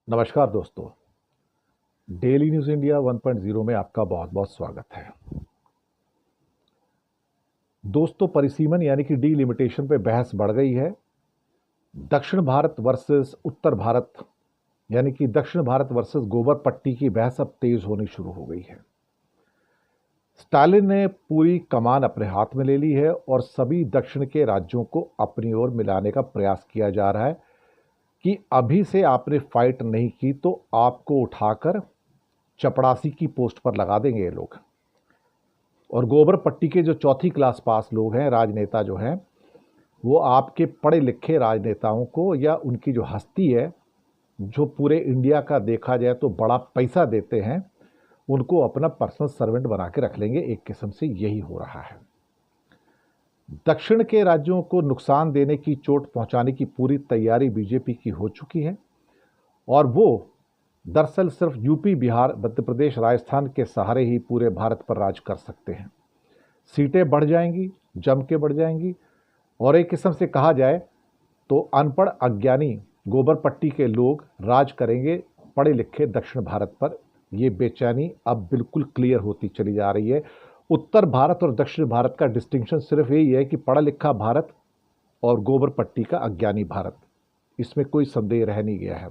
नमस्कार दोस्तों। Daily news India 1.0 में आपका बहुत बहुत स्वागत है। दोस्तों, परिसीमन यानी कि डीलिमिटेशन पे बहस बढ़ गई है। दक्षिण भारत वर्सेस उत्तर भारत यानी कि दक्षिण भारत वर्सेस गोबर पट्टी की बहस अब तेज होनी शुरू हो गई है। स्टालिन ने पूरी कमान अपने हाथ में ले ली है और सभी दक्षिण के राज्यों को अपनी ओर मिलाने का प्रयास किया जा रहा है कि अभी से आपने फाइट नहीं की तो आपको उठाकर चपड़ासी की पोस्ट पर लगा देंगे ये लोग। और गोबर पट्टी के जो चौथी क्लास पास लोग हैं, राजनेता जो हैं, वो आपके पढ़े लिखे राजनेताओं को या उनकी जो हस्ती है, जो पूरे इंडिया का देखा जाए तो बड़ा पैसा देते हैं, उनको अपना पर्सनल सर्वेंट बना के रख लेंगे। एक किस्म से यही हो रहा है। दक्षिण के राज्यों को नुकसान देने की, चोट पहुंचाने की पूरी तैयारी बीजेपी की हो चुकी है और वो दरअसल सिर्फ यूपी, बिहार, मध्य प्रदेश, राजस्थान के सहारे ही पूरे भारत पर राज कर सकते हैं। सीटें बढ़ जाएंगी, जम के बढ़ जाएंगी और एक किस्म से कहा जाए तो अनपढ़ अज्ञानी गोबर पट्टी के लोग राज करेंगे पढ़े लिखे दक्षिण भारत पर। ये बेचैनी अब बिल्कुल क्लियर होती चली जा रही है। उत्तर भारत और दक्षिण भारत का डिस्टिंक्शन सिर्फ यही है कि पढ़ा लिखा भारत और गोबर पट्टी का अज्ञानी भारत। इसमें कोई संदेह रह नहीं गया है।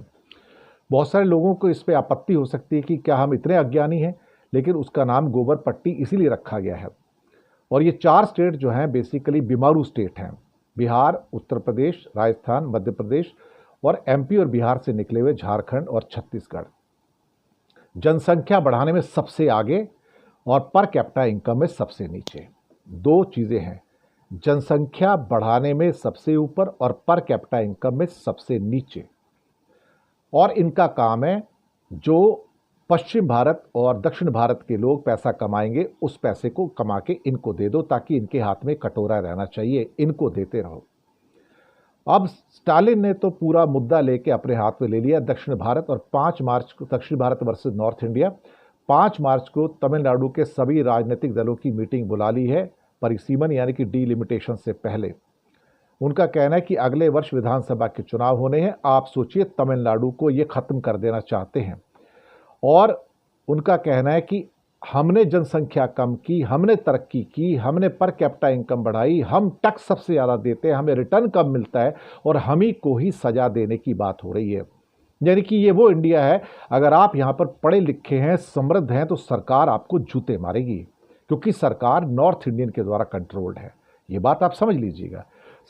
बहुत सारे लोगों को इस पर आपत्ति हो सकती है कि क्या हम इतने अज्ञानी हैं, लेकिन उसका नाम गोबर पट्टी इसीलिए रखा गया है। और ये चार स्टेट जो हैं बेसिकली बीमारू स्टेट हैं। बिहार, उत्तर प्रदेश, राजस्थान, मध्य प्रदेश और एमपी और बिहार से निकले हुए झारखंड और छत्तीसगढ़ जनसंख्या बढ़ाने में सबसे आगे और पर कैपिटा इनकम में सबसे नीचे। दो चीज़ें हैं, जनसंख्या बढ़ाने में सबसे ऊपर और पर कैपिटा इनकम में सबसे नीचे। और इनका काम है जो पश्चिम भारत और दक्षिण भारत के लोग पैसा कमाएंगे, उस पैसे को कमा के इनको दे दो ताकि इनके हाथ में कटोरा रहना चाहिए, इनको देते रहो। अब स्टालिन ने तो पूरा मुद्दा लेके अपने हाथ में ले लिया दक्षिण भारत और 5 मार्च को दक्षिण भारत वर्सेस नॉर्थ इंडिया। 5 मार्च को तमिलनाडु के सभी राजनीतिक दलों की मीटिंग बुला ली है परिसीमन यानी कि डीलिमिटेशन से पहले। उनका कहना है कि अगले वर्ष विधानसभा के चुनाव होने हैं। आप सोचिए, तमिलनाडु को ये खत्म कर देना चाहते हैं और उनका कहना है कि हमने जनसंख्या कम की, हमने तरक्की की, हमने पर कैपिटा इनकम बढ़ाई, हम टैक्स सबसे ज़्यादा देते हैं, हमें रिटर्न कम मिलता है और हम ही को ही सजा देने की बात हो रही है। यानी कि ये वो इंडिया है, अगर आप यहाँ पर पढ़े लिखे हैं, समृद्ध हैं, तो सरकार आपको जूते मारेगी, क्योंकि सरकार नॉर्थ इंडियन के द्वारा कंट्रोल्ड है। ये बात आप समझ लीजिएगा,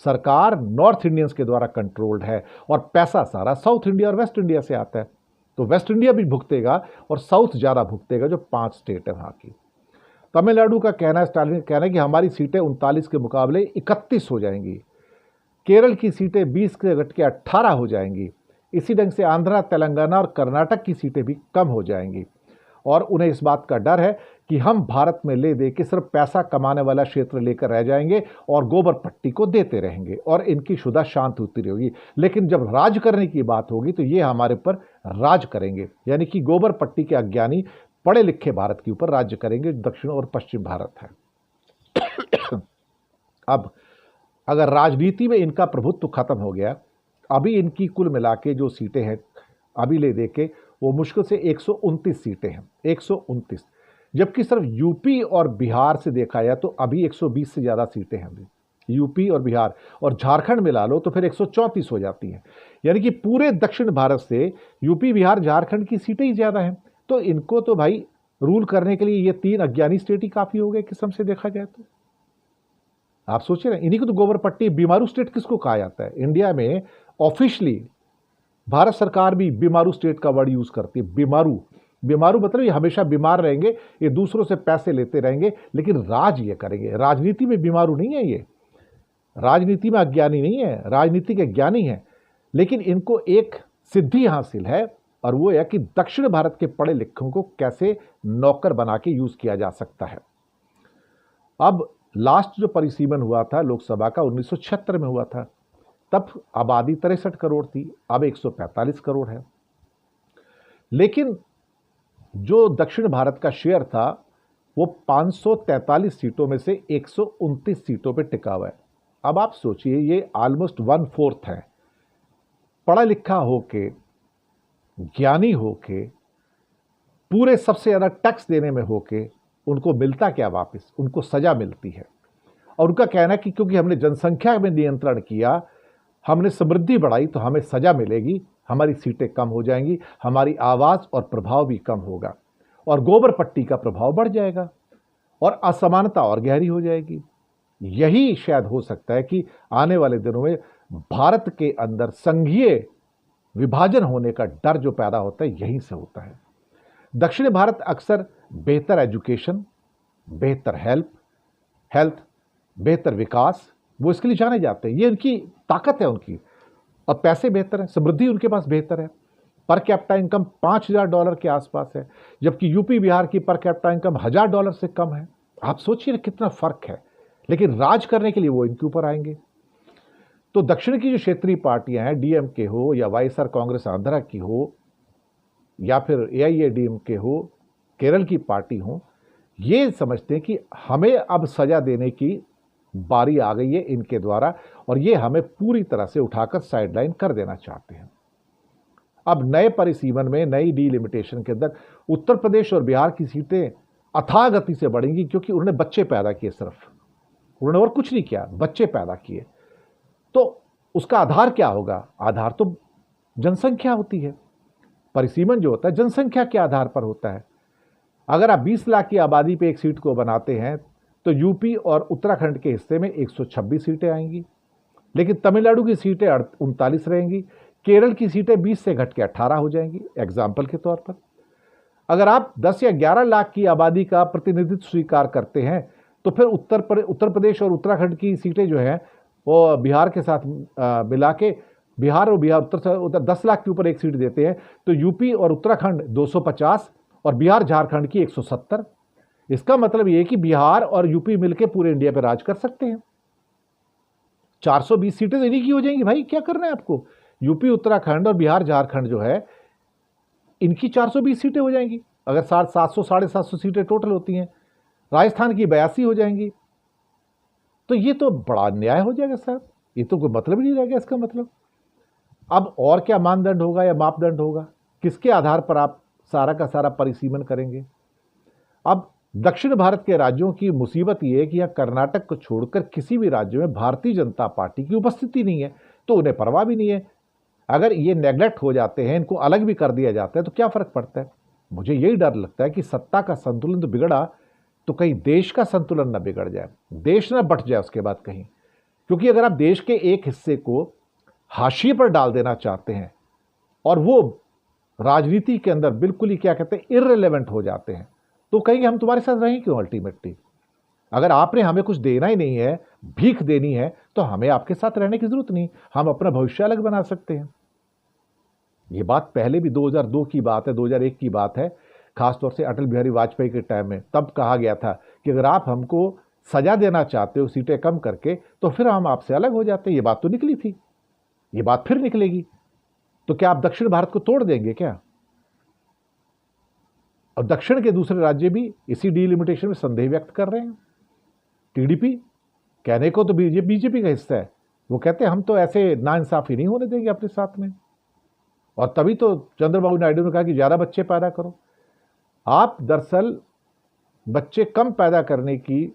सरकार नॉर्थ इंडियंस के द्वारा कंट्रोल्ड है और पैसा सारा साउथ इंडिया और वेस्ट इंडिया से आता है। तो वेस्ट इंडिया भी भुगतेगा और साउथ ज़्यादा भुगतेगा, जो 5 स्टेट है वहाँ की। तमिलनाडु का कहना है, स्टालिन का कहना है कि हमारी सीटें 39 के मुकाबले 31 हो जाएंगी। केरल की सीटें 20 के घट के 18 हो जाएंगी। इसी ढंग से आंध्रा, तेलंगाना और कर्नाटक की सीटें भी कम हो जाएंगी और उन्हें इस बात का डर है कि हम भारत में ले दे के सिर्फ पैसा कमाने वाला क्षेत्र लेकर रह जाएंगे और गोबर पट्टी को देते रहेंगे और इनकी शुदा शांत होती रहेगी। लेकिन जब राज करने की बात होगी तो ये हमारे पर राज करेंगे, यानी कि गोबर पट्टी के अज्ञानी पढ़े लिखे भारत के ऊपर राज्य करेंगे, दक्षिण और पश्चिम भारत है। अब अगर राजनीति में इनका प्रभुत्व खत्म हो गया, अभी इनकी कुल मिला के जो सीटें हैं अभी ले दे के वो मुश्किल से 129 सीटें हैं, 129। जबकि सिर्फ यूपी और बिहार से देखा जाए तो अभी 120 से ज़्यादा सीटें हैं अभी। यूपी और बिहार और झारखंड मिला लो तो फिर 134 हो जाती हैं। यानी कि पूरे दक्षिण भारत से यूपी, बिहार, झारखंड की सीटें ही ज़्यादा हैं। तो इनको तो भाई रूल करने के लिए ये 3 अज्ञानी स्टेट ही काफ़ी हो गए किस्म से देखा जाए तो। आप सोचिए ना, इन्हीं को तो गोबर पट्टी, बीमारू स्टेट किसको कहा जाता है इंडिया में? ऑफिशियली भारत सरकार भी बीमारू स्टेट का वर्ड यूज करती है। बीमारू, बीमारू मतलब ये हमेशा बीमार रहेंगे, ये दूसरों से पैसे लेते रहेंगे, लेकिन राज ये करेंगे। राजनीति में बीमारू नहीं है ये, राजनीति में अज्ञानी नहीं है, राजनीति के ज्ञानी हैं। लेकिन इनको एक सिद्धि हासिल है और वो है कि दक्षिण भारत के पढ़े लिखों को कैसे नौकर बना के यूज किया जा सकता है। अब लास्ट जो परिसीमन हुआ था लोकसभा का 1976 में हुआ था, तब आबादी 63 करोड़ थी, अब 145 करोड़ है। लेकिन जो दक्षिण भारत का शेयर था वो 543 सीटों में से 129 सीटों पे टिका हुआ है। अब आप सोचिए, ये ऑलमोस्ट 1/4 है। पढ़ा लिखा होके ज्ञानी होके, पूरे सबसे ज़्यादा टैक्स देने में होके उनको मिलता क्या वापस? उनको सज़ा मिलती है। और उनका कहना है कि क्योंकि हमने जनसंख्या में नियंत्रण किया, हमने समृद्धि बढ़ाई, तो हमें सज़ा मिलेगी, हमारी सीटें कम हो जाएंगी, हमारी आवाज़ और प्रभाव भी कम होगा और गोबर पट्टी का प्रभाव बढ़ जाएगा और असमानता और गहरी हो जाएगी। यही शायद हो सकता है कि आने वाले दिनों में भारत के अंदर संघीय विभाजन होने का डर जो पैदा होता है, यहीं से होता है। दक्षिण भारत अक्सर बेहतर एजुकेशन, बेहतर हेल्थ, बेहतर विकास, वो इसके लिए जाने जाते हैं। ये उनकी ताकत है उनकी, और पैसे बेहतर है, समृद्धि उनके पास बेहतर है। पर कैपिटा इनकम $5,000 के आसपास है, जबकि यूपी बिहार की पर कैपिटा इनकम $1,000 से कम है। आप सोचिए कितना फर्क है, लेकिन राज करने के लिए वो इनके ऊपर आएंगे। तो दक्षिण की जो क्षेत्रीय पार्टियां हैं, डीएमके हो या वाईएसआर कांग्रेस आंध्रा की हो या फिर एआईएडीएमके हो, केरल की पार्टी हो, ये समझते हैं कि हमें अब सजा देने की बारी आ गई है इनके द्वारा, और ये हमें पूरी तरह से उठाकर साइडलाइन कर देना चाहते हैं। अब नए परिसीमन में, नई डीलिमिटेशन के अंदर उत्तर प्रदेश और बिहार की सीटें अथाह गति से बढ़ेंगी, क्योंकि उन्होंने बच्चे पैदा किए, सिर्फ उन्होंने और कुछ नहीं किया, बच्चे पैदा किए। तो उसका आधार क्या होगा? आधार तो जनसंख्या होती है। परिसीमन जो होता है जनसंख्या के आधार पर होता है। अगर आप 20 लाख की आबादी पे एक सीट को बनाते हैं तो यूपी और उत्तराखंड के हिस्से में 126 सीटें आएंगी, लेकिन तमिलनाडु की सीटें 39 रहेंगी, केरल की सीटें 20 से घट के 18 हो जाएंगी, एग्जाम्पल के तौर पर। अगर आप 10 या 11 लाख की आबादी का प्रतिनिधित्व स्वीकार करते हैं तो फिर उत्तर प्रदेश और उत्तराखंड की सीटें जो हैं वो बिहार के साथ मिला के, बिहार उत्तर 10 लाख के ऊपर एक सीट देते हैं, तो यूपी और उत्तराखंड 250 और बिहार झारखंड की 170। इसका मतलब यह कि बिहार और यूपी मिलकर पूरे इंडिया पर राज कर सकते हैं। 420 सीटें तो इन्हीं की हो जाएंगी भाई, क्या करना है आपको? यूपी उत्तराखंड और बिहार झारखंड जो है, इनकी 420 सीटें हो जाएंगी। अगर 700 750 सीटें टोटल होती हैं, राजस्थान की 82 हो जाएंगी। तो ये तो बड़ा अन्याय हो जाएगा साहब, ये तो कोई मतलब ही नहीं रहेगा इसका मतलब। अब और क्या मानदंड होगा या मापदंड होगा? किसके आधार पर आप सारा का सारा परिसीमन करेंगे? अब दक्षिण भारत के राज्यों की मुसीबत यह है कि यहां कर्नाटक को छोड़कर किसी भी राज्य में भारतीय जनता पार्टी की उपस्थिति नहीं है, तो उन्हें परवाह भी नहीं है। अगर ये नेग्लेक्ट हो जाते हैं, इनको अलग भी कर दिया जाता है, तो क्या फर्क पड़ता है? मुझे यही डर लगता है कि सत्ता का संतुलन तो बिगड़ा, तो कहीं देश का संतुलन ना बिगड़ जाए, देश ना बट जाए उसके बाद कहीं। क्योंकि अगर आप देश के एक हिस्से को हाशिए पर डाल देना चाहते हैं और वो राजनीति के अंदर बिल्कुल ही क्या कहते हैं, इररिलेवेंट हो जाते हैं, तो कहेंगे हम तुम्हारे साथ रहें क्यों? अल्टीमेटली अगर आपने हमें कुछ देना ही नहीं है, भीख देनी है, तो हमें आपके साथ रहने की जरूरत नहीं, हम अपना भविष्य अलग बना सकते हैं। ये बात पहले भी 2002 की बात है, 2001 की बात है, खासतौर से अटल बिहारी वाजपेयी के टाइम में। तब कहा गया था कि अगर आप हमको सजा देना चाहते हो सीटें कम करके, तो फिर हम आपसे अलग हो जाते हैं। ये बात तो निकली थी, ये बात फिर निकलेगी। तो क्या आप दक्षिण भारत को तोड़ देंगे क्या? और दक्षिण के दूसरे राज्य भी इसी डीलिमिटेशन में संदेह व्यक्त कर रहे हैं। टीडीपी कहने को तो बीजेपी का हिस्सा है, वो कहते हैं हम तो ऐसे नाइंसाफी नहीं होने देंगे अपने साथ में। और तभी तो चंद्रबाबू नायडू ने कहा कि ज़्यादा बच्चे पैदा करो। आप दरअसल बच्चे कम पैदा करने की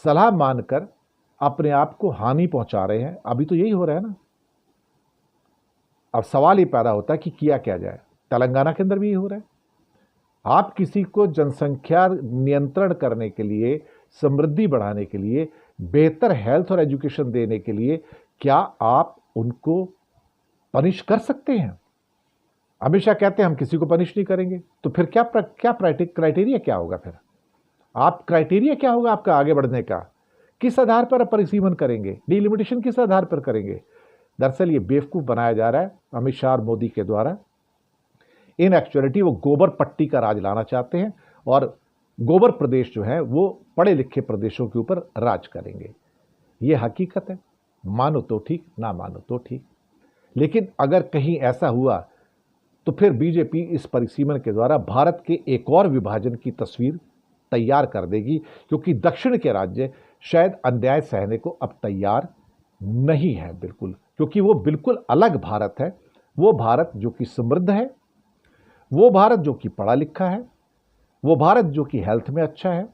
सलाह मानकर अपने आप को हानि पहुंचा रहे हैं। अभी तो यही हो रहा है ना। अब सवाल ये पैदा होता है कि किया क्या जाए। तेलंगाना के अंदर भी यही हो रहा है। आप किसी को जनसंख्या नियंत्रण करने के लिए, समृद्धि बढ़ाने के लिए, बेहतर हेल्थ और एजुकेशन देने के लिए, क्या आप उनको पनिश कर सकते हैं? हमेशा कहते हैं हम किसी को पनिश नहीं करेंगे, तो फिर क्या क्राइटेरिया क्या होगा? फिर आप क्राइटेरिया क्या होगा आपका आगे बढ़ने का? किस आधार पर परिसीमन करेंगे? डिलिमिटेशन किस आधार पर करेंगे? दरअसल ये बेवकूफ़ बनाया जा रहा है अमित शाह और मोदी के द्वारा। इन एक्चुअलिटी वो गोबर पट्टी का राज लाना चाहते हैं और गोबर प्रदेश जो है वो पढ़े लिखे प्रदेशों के ऊपर राज करेंगे। ये हकीकत है, मानो तो ठीक, ना मानो तो ठीक। लेकिन अगर कहीं ऐसा हुआ तो फिर बीजेपी इस परिसीमन के द्वारा भारत के एक और विभाजन की तस्वीर तैयार कर देगी, क्योंकि दक्षिण के राज्य शायद अन्याय सहने को अब तैयार नहीं है बिल्कुल, क्योंकि वो बिल्कुल अलग भारत है। वो भारत जो कि समृद्ध है, वो भारत जो कि पढ़ा लिखा है, वो भारत जो कि हेल्थ में अच्छा है,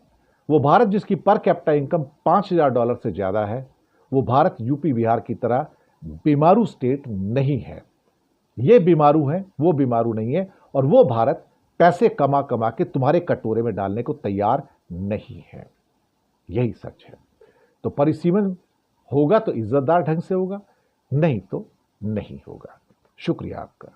वो भारत जिसकी पर कैपिटा इनकम $5,000 से ज़्यादा है, वो भारत यूपी बिहार की तरह बीमारू स्टेट नहीं है। ये बीमारू है, वो बीमारू नहीं है, और वो भारत पैसे कमा कमा के तुम्हारे कटोरे में डालने को तैयार नहीं है। यही सच है। तो परिसीमन होगा तो इज्जतदार ढंग से होगा, नहीं तो नहीं होगा। शुक्रिया आपका।